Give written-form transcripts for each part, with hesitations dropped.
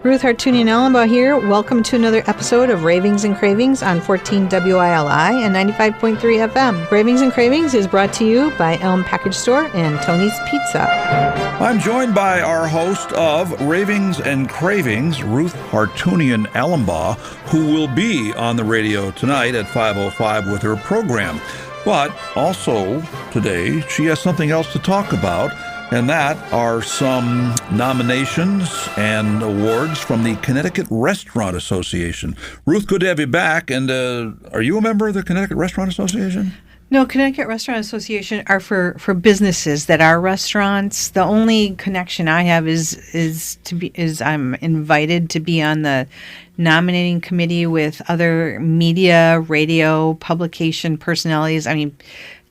Ruth Hartunian Allenbaugh here. Welcome to another episode of Ravings and Cravings on 14 WILI and 95.3 FM. Ravings and Cravings is brought to you by Elm Package Store and Tony's Pizza. I'm joined by our host of Ravings and Cravings, Ruth Hartunian Allenbaugh, who will be on the radio tonight at 5:05 with her program. But also today, she has something else to talk about, and that are some nominations and awards from the Connecticut Restaurant Association. Ruth, good to have you back. And are you a member of the Connecticut Restaurant Association? No, Connecticut Restaurant Association are for businesses that are restaurants. The only connection I have is I'm invited to be on the nominating committee with other media, radio, publication personalities. I mean,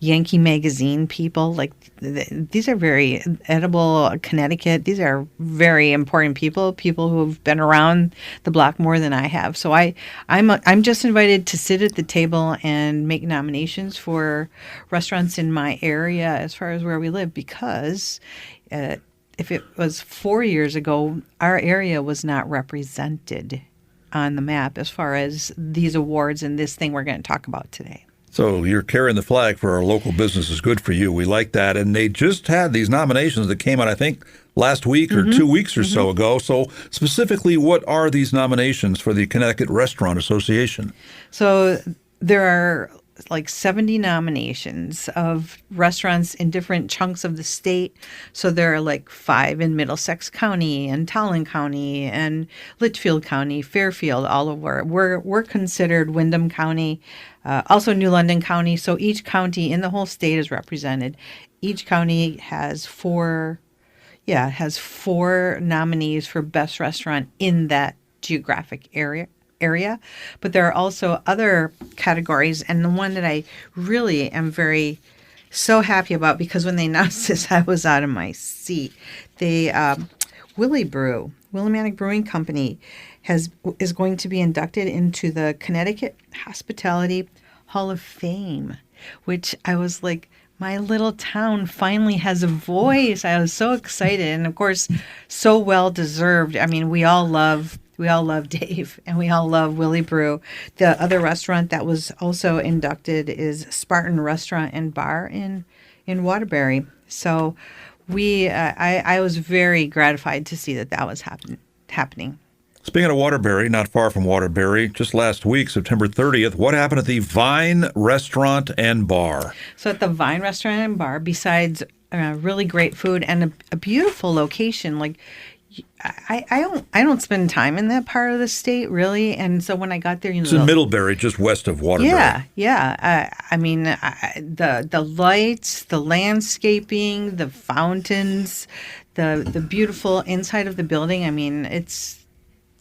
Yankee Magazine people, like these are very edible Connecticut. These are very important people who have been around the block more than I have. So I'm just invited to sit at the table and make nominations for restaurants in my area as far as where we live, because if it was 4 years ago, our area was not represented on the map as far as these awards and this thing we're going to talk about today. So you're carrying the flag for our local businesses. Good for you. We like that. And they just had these nominations that came out, I think, last week or 2 weeks or so ago. So specifically, what are these nominations for the Connecticut Restaurant Association? So there are like 70 nominations of restaurants in different chunks of the state. So there are like 5 in Middlesex County and Tolland County and Litchfield County, Fairfield, all over. We're considered Windham County, also New London County. So each county in the whole state is represented. Each county has four nominees for best restaurant in that geographic area. But there are also other categories, and the one that I really am so happy about, because when they announced this, I was out of my seat. Willimantic Brewing Company is going to be inducted into the Connecticut Hospitality Hall of Fame, which I was like, my little town finally has a voice. I was so excited, and of course, so well deserved. I mean, we all love Dave, and we all love Willie Brew. The other restaurant that was also inducted is Spartan Restaurant and Bar in Waterbury. So I was very gratified to see that was happening. Speaking of Waterbury, not far from Waterbury, just last week, September 30th, what happened at the Vine Restaurant and Bar? So at the Vine Restaurant and Bar, besides really great food and a beautiful location, like, I don't spend time in that part of the state, really, and so when I got there, it's in Middlebury, just west of Waterbury. Yeah. I mean, the lights, the landscaping, the fountains, the beautiful inside of the building. I mean, it's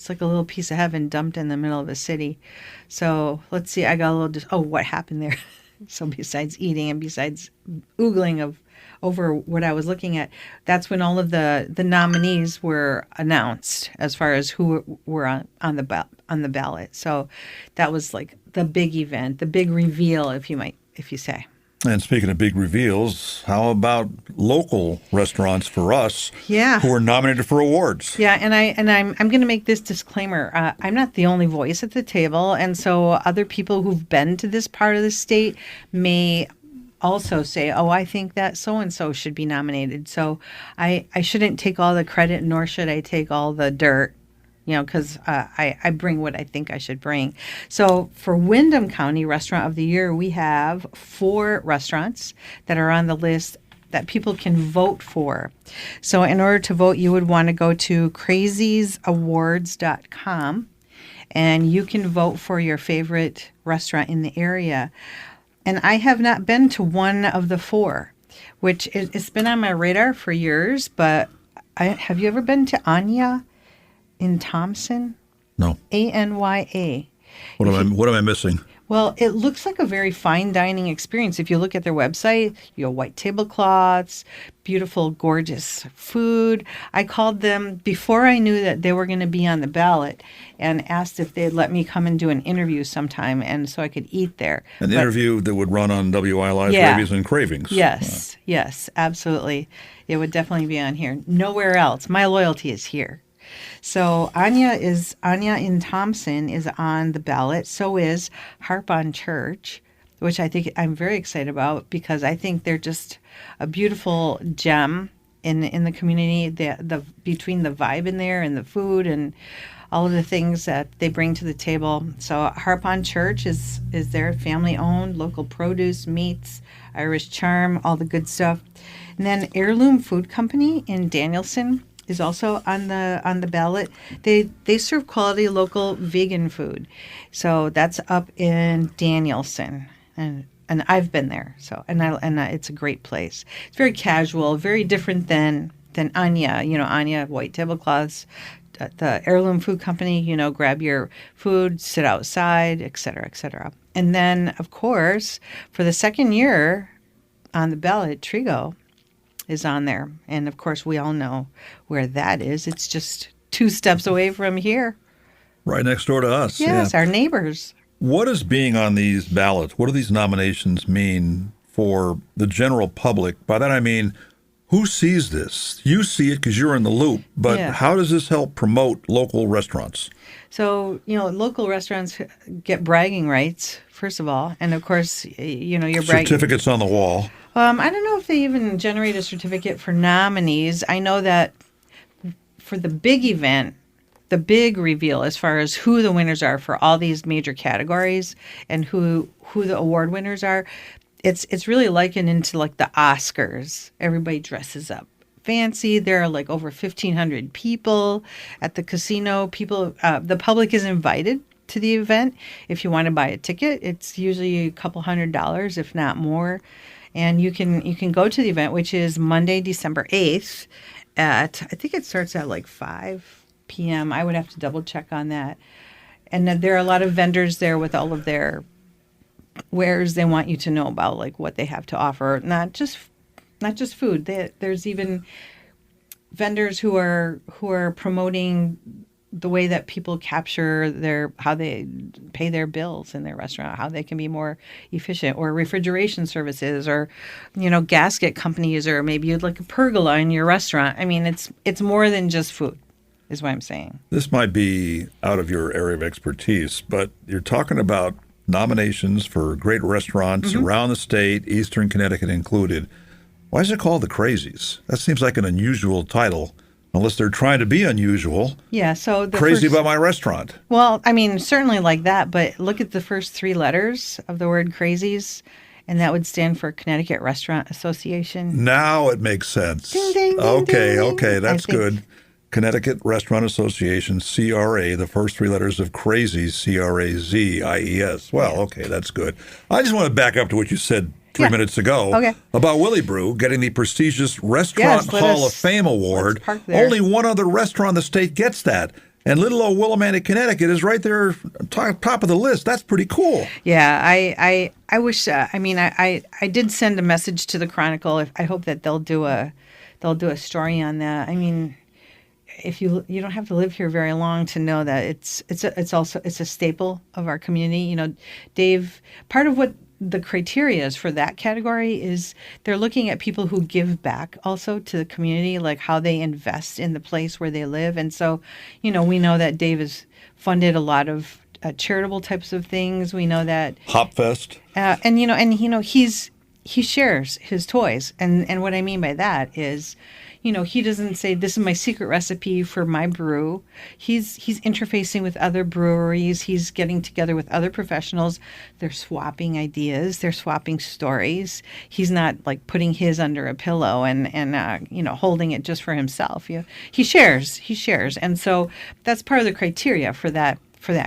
like a little piece of heaven dumped in the middle of the city. So let's see. I got a little. What happened there? So besides eating and besides oogling over what I was looking at, that's when all of the nominees were announced as far as who were on the ballot. So that was like the big event, the big reveal, if you say. And speaking of big reveals, how about local restaurants for us? Yeah. Who are nominated for awards? Yeah, and I'm going to make this disclaimer. I'm not the only voice at the table, and so other people who've been to this part of the state may also say, I think that so-and-so should be nominated. So I shouldn't take all the credit, nor should I take all the dirt, because I bring what I think I should bring. So for Windham County Restaurant of the Year, we have 4 restaurants that are on the list that people can vote for. So in order to vote, you would want to go to craziesawards.com, and you can vote for your favorite restaurant in the area. And I have not been to one of the 4, which it's been on my radar for years. But have you ever been to Anya in Thompson? No. Anya. What am I missing? Well, it looks like a very fine dining experience. If you look at their website, white tablecloths, beautiful, gorgeous food. I called them before I knew that they were going to be on the ballot and asked if they'd let me come and do an interview sometime, and so I could eat there. An interview that would run on WILI's Ravings and Cravings. Yes, absolutely. It would definitely be on here. Nowhere else. My loyalty is here. So Anya in Thompson is on the ballot. So is Harp on Church, which I think I'm very excited about because I think they're just a beautiful gem in the community. The between the vibe in there and the food and all of the things that they bring to the table. So Harp on Church is their family owned, local produce, meats, Irish charm, all the good stuff. And then Heirloom Food Company in Danielson is also on the ballot. They serve quality local vegan food. So that's up in Danielson. And I've been there. So it's a great place. It's very casual, very different than Anya, Anya white tablecloths, the Heirloom Food Company, grab your food, sit outside, et cetera, et cetera. And then, of course, for the second year on the ballot, Trigo is on there. And, of course, we all know where that is. It's just 2 steps away from here. Right next door to us. Yes, yeah. Our neighbors. What does being on these ballots, what do these nominations mean for the general public? By that I mean, who sees this? You see it because you're in the loop, but how does this help promote local restaurants? So, local restaurants get bragging rights, first of all. And, of course, you're bragging. Certificates on the wall. I don't know if they even generate a certificate for nominees. I know that for the big event, the big reveal as far as who the winners are for all these major categories and who the award winners are, it's really likened into like the Oscars. Everybody dresses up fancy. There are like over 1,500 people at the casino. The public is invited to the event. If you want to buy a ticket, it's usually a couple $100, if not more. And you can go to the event, which is Monday, December 8th at, I think it starts at like 5 p.m. I would have to double check on that. And then there are a lot of vendors there with all of their wares they want you to know about, like what they have to offer. Not just food. There's even vendors who are promoting the way that people capture how they pay their bills in their restaurant, how they can be more efficient, or refrigeration services, or gasket companies, or maybe you'd like a pergola in your restaurant. I mean, it's more than just food, is what I'm saying. This might be out of your area of expertise, but you're talking about nominations for great restaurants around the state, Eastern Connecticut included. Why is it called the Crazies? That seems like an unusual title, unless they're trying to be unusual. Yeah, so Crazy about my restaurant. Well, I mean, certainly like that, but look at the first 3 letters of the word Crazies, and that would stand for Connecticut Restaurant Association. Now it makes sense. Ding, ding, ding, okay, ding. Okay, that's good. Connecticut Restaurant Association, CRA, the first 3 letters of Crazies, CRAZIES. Well, okay, that's good. I just want to back up to what you said 3 minutes ago about Willie Brew getting the prestigious Restaurant Hall of Fame Award. Only one other restaurant in the state gets that. And little old Willimantic, Connecticut is right there top of the list. That's pretty cool. Yeah, I wish, I did send a message to the Chronicle. I hope that they'll do a story on that. I mean, if you don't have to live here very long to know that it's a staple of our community. Dave, part of what the criteria is for that category is they're looking at people who give back also to the community, like how they invest in the place where they live. And so, we know that Dave has funded a lot of charitable types of things. We know that Hopfest, he shares his toys, and what I mean by that is, he doesn't say this is my secret recipe for my brew. He's interfacing with other breweries. He's getting together with other professionals. They're swapping ideas. They're swapping stories. He's not like putting his under a pillow and holding it just for himself. He shares, and so that's part of the criteria for that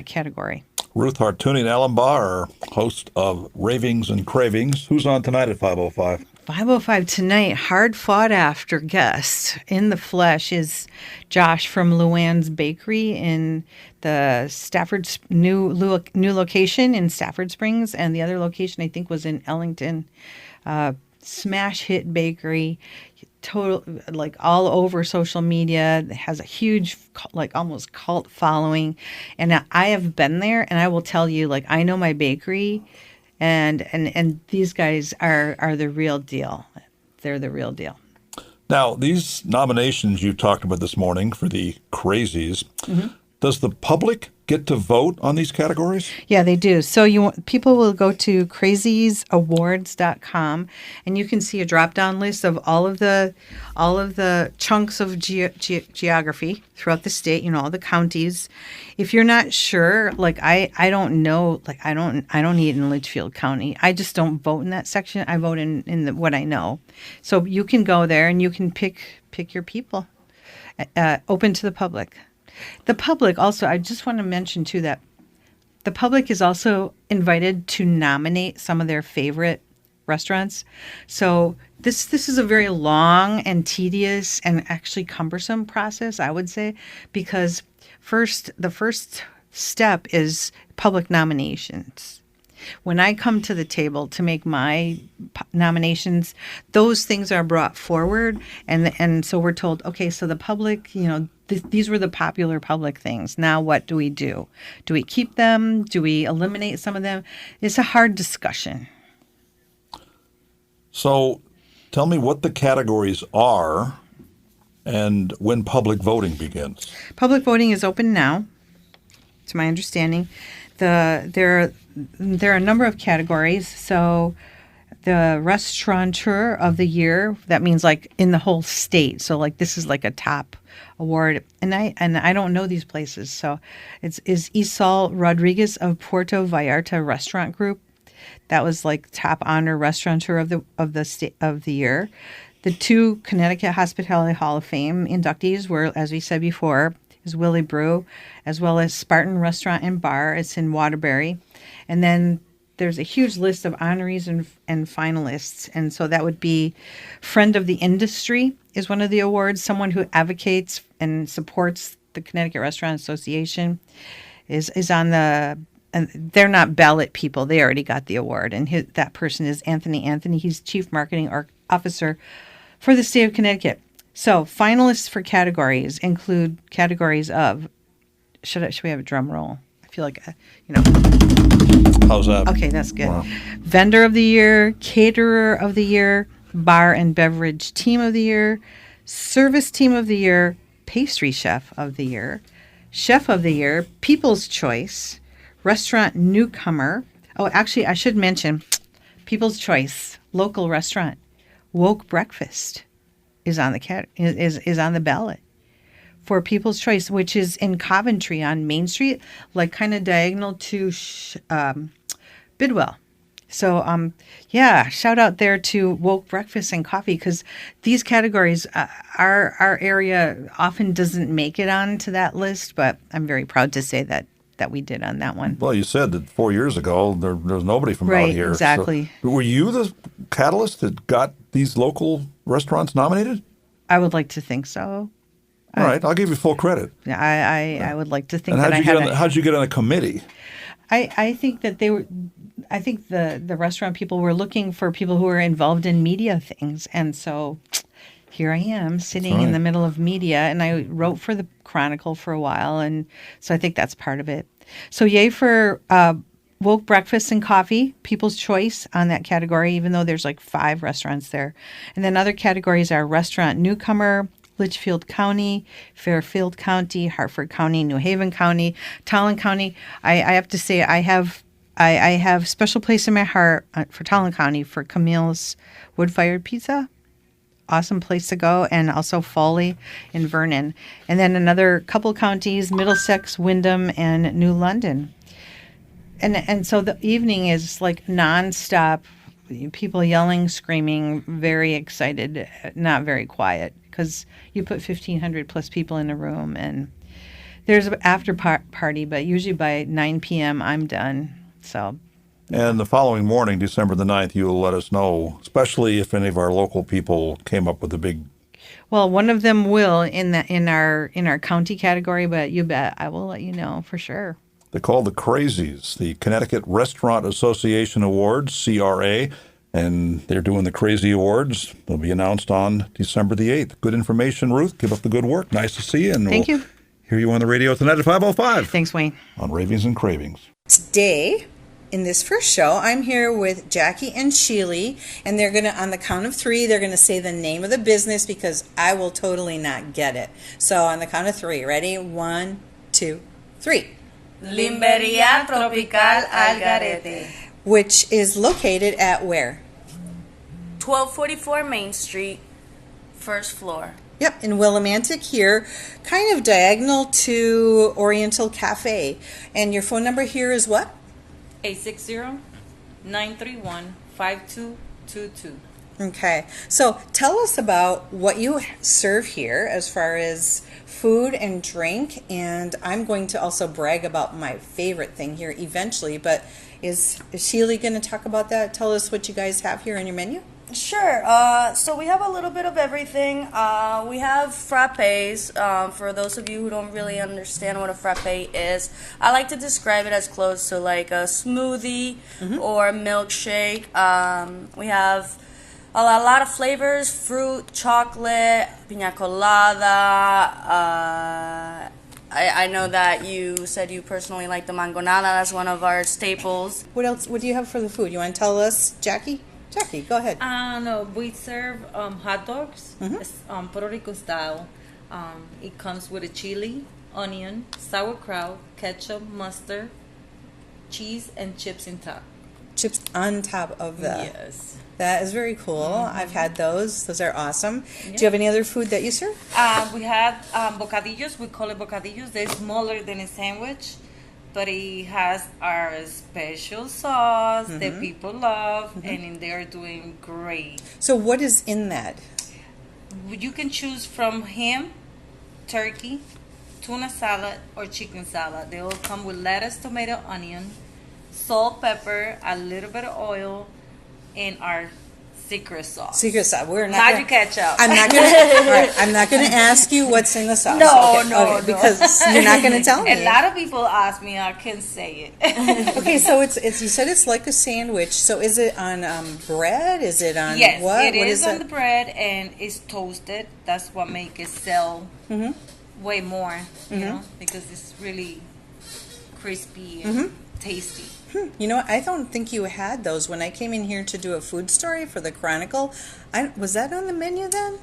category. Ruth Hartunian Allenbaugh, host of Ravings and Cravings. Who's on tonight at 5:05? 5:05 tonight, hard fought after guest in the flesh is Josh from Luann's Bakery in the Stafford's new location in Stafford Springs, and the other location I think was in Ellington. Smash hit bakery, total like all over social media. It has a huge like almost cult following, and I have been there, and I will tell you, like, I know my bakery. And these guys are the real deal. They're the real deal. Now, these nominations you talked about this morning for the crazies, does the public get to vote on these categories? Yeah, they do. So people will go to craziesawards.com and you can see a drop-down list of all of the chunks of geography throughout the state, all the counties. If you're not sure, like I don't know, like I don't eat in Litchfield County. I just don't vote in that section. I vote in what I know. So you can go there and you can pick your people. Open to the public. The public also, I just want to mention too that the public is also invited to nominate some of their favorite restaurants. So this is a very long and tedious and actually cumbersome process, I would say, because the first step is public nominations. When I come to the table to make my nominations, those things are brought forward, and so we're told, okay, so the public, these were the popular public things. Now what do we do? Do we keep them? Do we eliminate some of them? It's a hard discussion. So tell me what the categories are and when public voting begins. Public voting is open now, to my understanding. There are a number of categories. So the restaurateur of the year, that means like in the whole state. So like this is like a top award. And I don't know these places. So is Isal Rodriguez of Puerto Vallarta Restaurant Group. That was like top honor restaurateur of the state of the year. The two Connecticut Hospitality Hall of Fame inductees were, as we said before, is Willie Brew, as well as Spartan Restaurant and Bar. It's in Waterbury. And then there's a huge list of honorees and finalists. And so that would be Friend of the Industry is one of the awards. Someone who advocates and supports the Connecticut Restaurant Association is on the, and they're not ballot people. They already got the award. And that person is Anthony. He's Chief Marketing Officer for the state of Connecticut. So finalists for categories include categories of, should we have a drum roll? I feel like, How's that? Okay, that's good. Wow. Vendor of the Year, Caterer of the Year, Bar and Beverage Team of the Year, Service Team of the Year, Pastry Chef of the Year, Chef of the Year, People's Choice, Restaurant Newcomer. Oh, actually, I should mention People's Choice, local restaurant, Woke Breakfast is on the is on the ballot for People's Choice, which is in Coventry on Main Street, like kind of diagonal to Bidwell. So, shout out there to Woke Breakfast and Coffee, because these categories, our area often doesn't make it onto that list, but I'm very proud to say that we did on that one. Well, you said that 4 years ago there was nobody from out here. Right, exactly. So, were you the catalyst that got these local restaurants nominated? I would like to think so. All right, I'll give you full credit. I would like to think and that how'd you get on a committee? I think that I think the restaurant people were looking for people who were involved in media things. And so here I am sitting in the middle of media, and I wrote for the Chronicle for a while. And so I think that's part of it. So yay for Woke Breakfast and Coffee, People's Choice on that category, even though there's like 5 restaurants there. And then other categories are Restaurant Newcomer, Litchfield County, Fairfield County, Hartford County, New Haven County, Talon County. I have to say I have special place in my heart for Talon County for Camille's Wood-Fired Pizza. Awesome place to go, and also Foley in Vernon. And then another couple counties, Middlesex, Wyndham, and New London. And so the evening is like nonstop, people yelling, screaming, very excited, not very quiet, because you put 1,500 plus people in a room, and there's an after party, but usually by 9 p.m. I'm done. So. And the following morning, December the 9th, you'll let us know, especially if any of our local people came up with a big. Well, one of them will in our county category, but you bet I will let you know for sure. They're called the Crazies, the Connecticut Restaurant Association Awards, CRA, and they're doing the Crazy Awards. They'll be announced on December the 8th. Good information, Ruth. Keep up the good work. Nice to see you. And Thank you. Hear you on the radio tonight at 5:05. Thanks, Wayne. On Ravings and Cravings. Today, in this first show, I'm here with Jackie and Sheely, and they're going to, on the count of three, they're going to say the name of the business because I will totally not get it. So on the count of three, ready? 1, 2, 3. Limberia Tropical Algarete. Which is located at where? 1244 Main Street, first floor. Yep, in Willimantic here, kind of diagonal to Oriental Cafe. And your phone number here is what? 860-931-5222. Okay, so tell us about what you serve here as far as food and drink, and I'm going to also brag about my favorite thing here eventually, but is Sheely going to talk about that? Tell us what you guys have here on your menu. Sure. So we have a little bit of everything. We have frappes. For those of you who don't really understand what a frappe is, I like to describe it as close to like a smoothie or a milkshake. We have a lot of flavors: fruit, chocolate, piña colada. I know that you said you personally like the mangonada. That's one of our staples. What else? What do you have for the food? You want to tell us, Jackie? Jackie, go ahead. No, we serve hot dogs, it's, Puerto Rico style. It comes with a chili, onion, sauerkraut, ketchup, mustard, cheese, and chips in top. Chips on top of the. Yes. That is very cool. I've had those. Those are awesome. Do you have any other food that you serve? We have bocadillos. We call it bocadillos. They're smaller than a sandwich, but it has our special sauce that people love, and they're doing great. So what is in that? You can choose from ham, turkey, tuna salad, or chicken salad. They all come with lettuce, tomato, onion, salt, pepper, a little bit of oil, and our secret sauce. Secret sauce. We're not Magic ketchup. I'm not gonna. All right, I'm not gonna ask you what's in the sauce. No, because you're not gonna tell me. A lot of people ask me. I can't say it. Okay, so it's you said it's like a sandwich. So is it on bread? Is it on Yes, what? it What is on it? the bread, and it's toasted. That's what makes it sell way more. You know, because it's really crispy and tasty. You know what? I don't think you had those when I came in here to do a food story for the Chronicle. Was that on the menu then?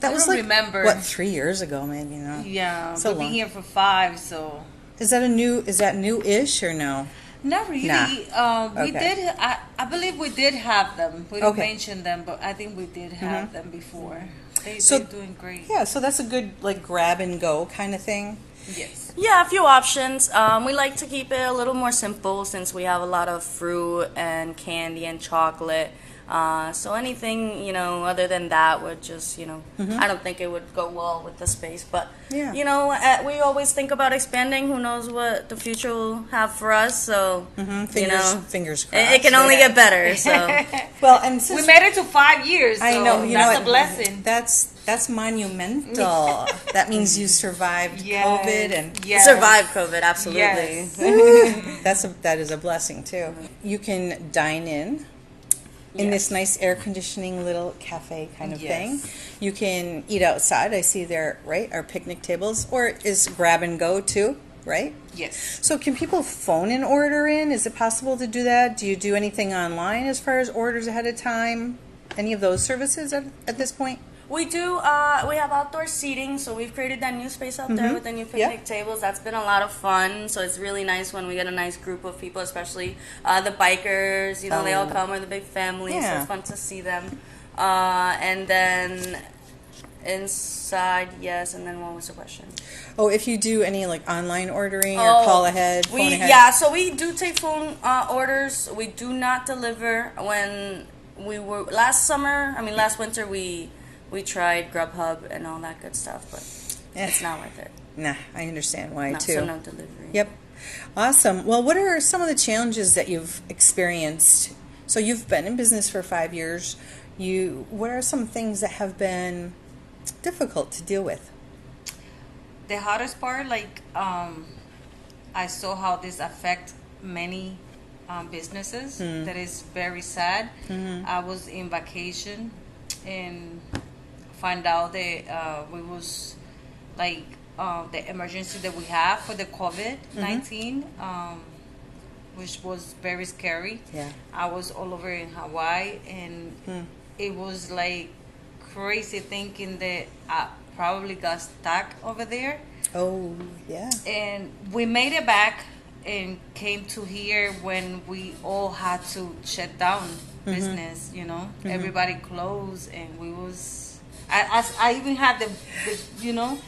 That I was don't like remember. what 3 years ago, maybe. Yeah, So we've been long. here for 5, so. Is that new-ish or no? Not really. Nah. We Okay. did. I believe we did have them. We didn't Okay. mention them, but I think we did have them before. They're doing great. Yeah, so that's a good like grab and go kind of thing. Yes. Yeah, a few options. We like to keep it a little more simple since we have a lot of fruit and candy and chocolate. So anything, other than that would just, I don't think it would go well with the space. But, Yeah. we always think about expanding. Who knows what the future will have for us. So, Fingers crossed. it can only get better. So, Well, and We since made it to 5 years. So I know that's what? a blessing. That's monumental. That means you survived Yes. COVID and Yes. survive COVID, absolutely. Yes. that is a blessing too. You can dine in this nice air conditioning little cafe kind of Yes. thing. You can eat outside. I see there, right, our picnic tables, or is grab and go too, right? Yes. So can people phone and order in? Is it possible to do that? Do you do anything online as far as orders ahead of time? Any of those services at this point? We do. We have outdoor seating, so we've created that new space out there with the new picnic tables. That's been a lot of fun. So it's really nice when we get a nice group of people, especially the bikers. They all come with a big family, so Yeah. it's fun to see them. And then inside, yes. And then what was the question? Oh, if you do any like online ordering or call ahead, phone ahead. Yeah, so we do take phone orders. We do not deliver. When we were last winter, we tried Grubhub and all that good stuff, but it's not worth it. Nah, I understand why too. So no delivery. Yep. Awesome. Well, what are some of the challenges that you've experienced? So you've been in business for 5 years. What are some things that have been difficult to deal with? The hardest part, I saw how this affect many businesses. That is very sad. I was in vacation and find out that we was the emergency that we have for the COVID-19. which was very scary. Yeah. I was all over in Hawaii, and it was like crazy thinking that I probably got stuck over there. Oh, yeah. And we made it back and came to here when we all had to shut down business, you know. Everybody closed, and we was I even had the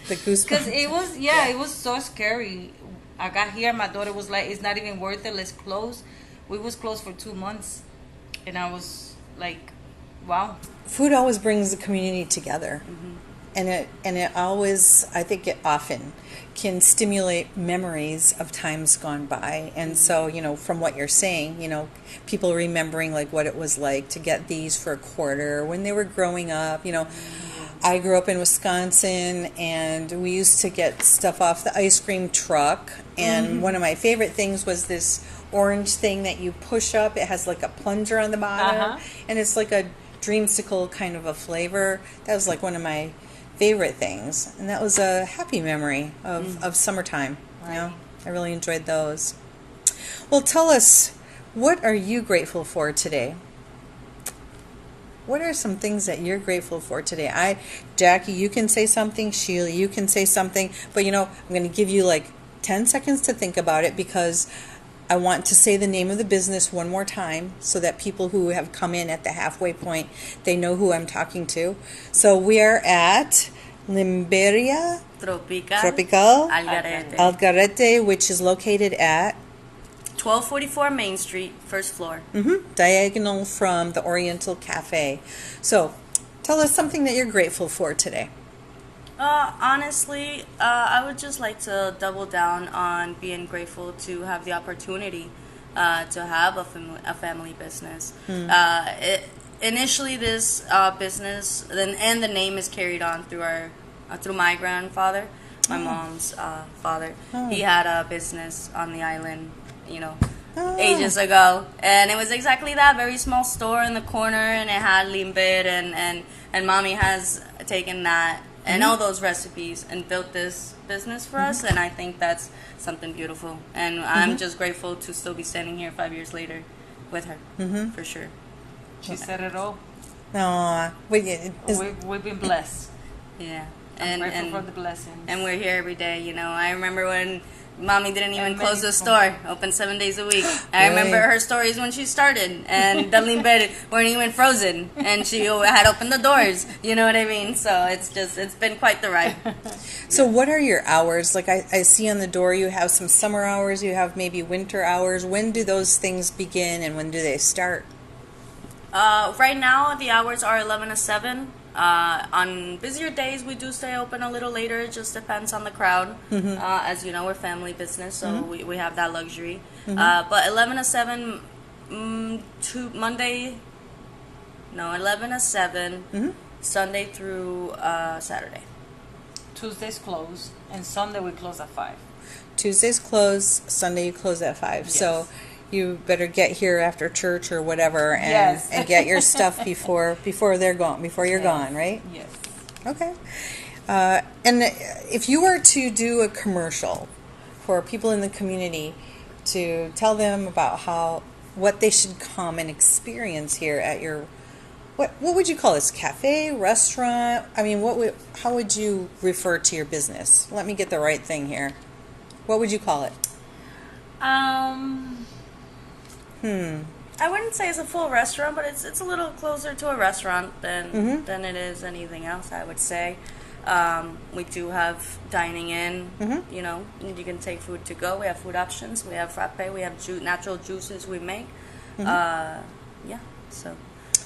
The goosebumps. because it was it was so scary. I got here, my daughter was like, it's not even worth it, let's close. We was closed for 2 months, and I was like, wow. Food always brings the community together. And it always, I think it often can stimulate memories of times gone by. And so, from what you're saying, people remembering like what it was like to get these for a quarter when they were growing up. I grew up in Wisconsin, and we used to get stuff off the ice cream truck. And one of my favorite things was this orange thing that you push up. It has like a plunger on the bottom, and it's like a dreamsicle kind of a flavor. That was like one of my favorite things, and that was a happy memory of summertime. I really enjoyed those. Well, tell us, what are you grateful for today? What are some things that you're grateful for today? Jackie, you can say something. Sheila, you can say something. But I'm going to give you like 10 seconds to think about it, because I want to say the name of the business one more time so that people who have come in at the halfway point, they know who I'm talking to. So we are at Limberia Tropical Algarete, which is located at 1244 Main Street, first floor. diagonal from the Oriental Cafe. So tell us something that you're grateful for today. Honestly, I would just like to double down on being grateful to have the opportunity to have a family business. Initially, this business, and the name is carried on through my grandfather, my mom's father. He had a business on the island, ages ago, and it was exactly that, very small store in the corner, and it had limber, and mommy has taken that and all those recipes and built this business for us, and I think that's something beautiful, and I'm just grateful to still be standing here 5 years later with her, for sure. She said it all. No, We've been blessed. Yeah, I'm grateful for the blessings. and we're here every day. I remember when mommy didn't even close the store, open 7 days a week. I remember her stories when she started, and the limber weren't even frozen, and she had opened the doors. You know what I mean? So it's been quite the ride. So what are your hours? Like I see on the door you have some summer hours, you have maybe winter hours. When do those things begin, and when do they start? Right now, the hours are 11 to 7. On busier days, we do stay open a little later. It just depends on the crowd. As you know, we're family business, so we have that luxury. But 11 to 7, to Monday, no, 11 to 7, Sunday through Saturday. Tuesdays close, and Sunday we close at 5. Tuesdays close, Sunday you close at 5. Yes. So you better get here after church or whatever, and Yes. and get your stuff before they're gone, before you're gone, right? Yes. Okay. And if you were to do a commercial for people in the community to tell them about what they should come and experience here at your, what would you call this? Cafe, restaurant? I mean, how would you refer to your business? Let me get the right thing here. What would you call it? I wouldn't say it's a full restaurant, but it's a little closer to a restaurant than it is anything else, I would say. We do have dining in, you can take food to go. We have food options. We have frappe. We have natural juices we make. So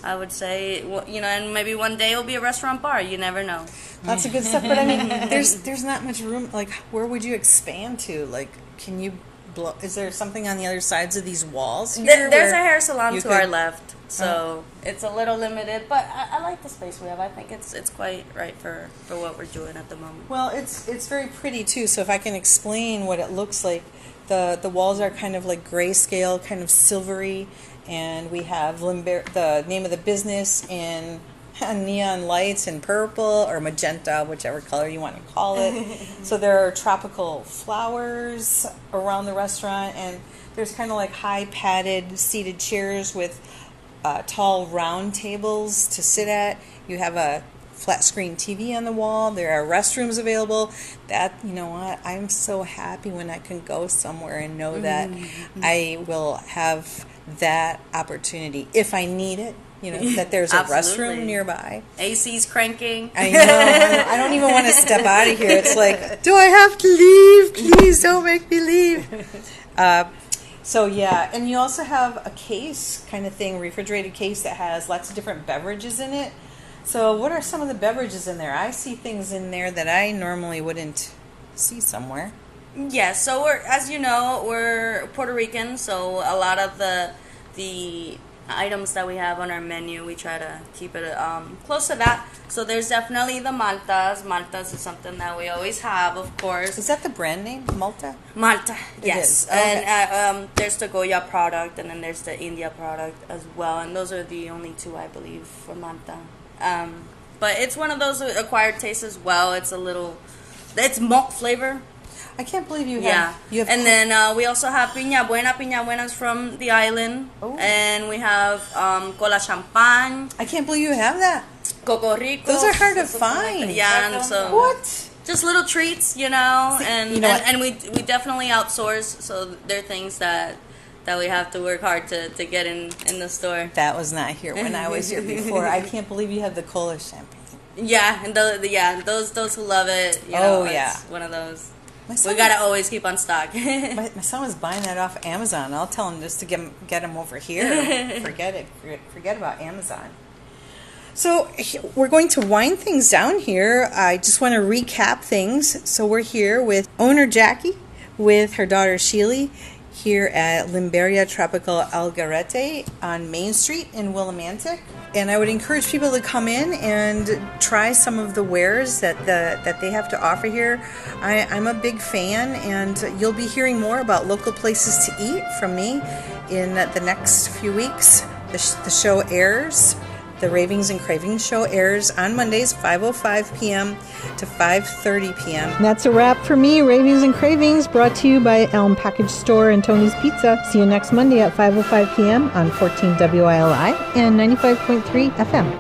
I would say, and maybe one day it'll be a restaurant bar. You never know. Lots of good stuff, but I mean, there's not much room. Like, where would you expand to? Like, can you is there something on the other sides of these walls here? There's a hair salon to our left, so it's a little limited, but I like the space we have. I think it's quite right for what we're doing at the moment. Well, it's very pretty too. So if I can explain what it looks like, the walls are kind of like grayscale, kind of silvery, and we have the name of the business in neon lights in purple or magenta, whichever color you want to call it. So there are tropical flowers around the restaurant, and there's kind of like high padded seated chairs with tall round tables to sit at. You have a flat screen TV on the wall. There are restrooms available. That, you know what, I'm so happy when I can go somewhere and know that I will have that opportunity if I need it. You know, that there's a Absolutely. restroom nearby. AC's cranking. I know. I don't even want to step out of here. It's like, do I have to leave? Please don't make me leave. So yeah, and you also have a case kind of thing, refrigerated case that has lots of different beverages in it. So what are some of the beverages in there? I see things in there that I normally wouldn't see somewhere. Yeah, so we're, as you know, we're Puerto Rican, so a lot of the items that we have on our menu, we try to keep it close to that. So there's definitely the Maltas. Maltas is something that we always have, of course. Is that the brand name, Malta? Malta, It yes. is. Okay. And there's the Goya product, and then there's the India product as well. And those are the only two, I believe, for Malta. But it's one of those acquired tastes as well. It's it's malt flavor. I can't believe you have. Yeah. You have And then we also have Piña Buena. Piña Buena's from the island. Oh. And we have Cola Champagne, I can't believe you have that. Coco Rico. Those are hard to something like that. find. Yeah, and so What? just little treats, you know, and you know what? and we definitely outsource, so they're things that we have to work hard to get in the store. That was not here when I was here before. I can't believe you have the cola champagne. Yeah, and those who love it, you Oh, know, yeah. it's one of those. My We son, gotta always keep on stock. my son was buying that off Amazon. I'll tell him just to get him over here. Forget it. Forget about Amazon. So we're going to wind things down here. I just want to recap things. So we're here with owner Jackie, with her daughter Sheely, here at Limberia Tropical Algarete on Main Street in Willimantic. And I would encourage people to come in and try some of the wares that they have to offer here. I'm a big fan, and you'll be hearing more about local places to eat from me in the next few weeks. The show airs. The Ravings and Cravings show airs on Mondays, 5:05 p.m. to 5:30 p.m. That's a wrap for me, Ravings and Cravings, brought to you by Elm Package Store and Tony's Pizza. See you next Monday at 5:05 p.m. on 14 WILI and 95.3 FM.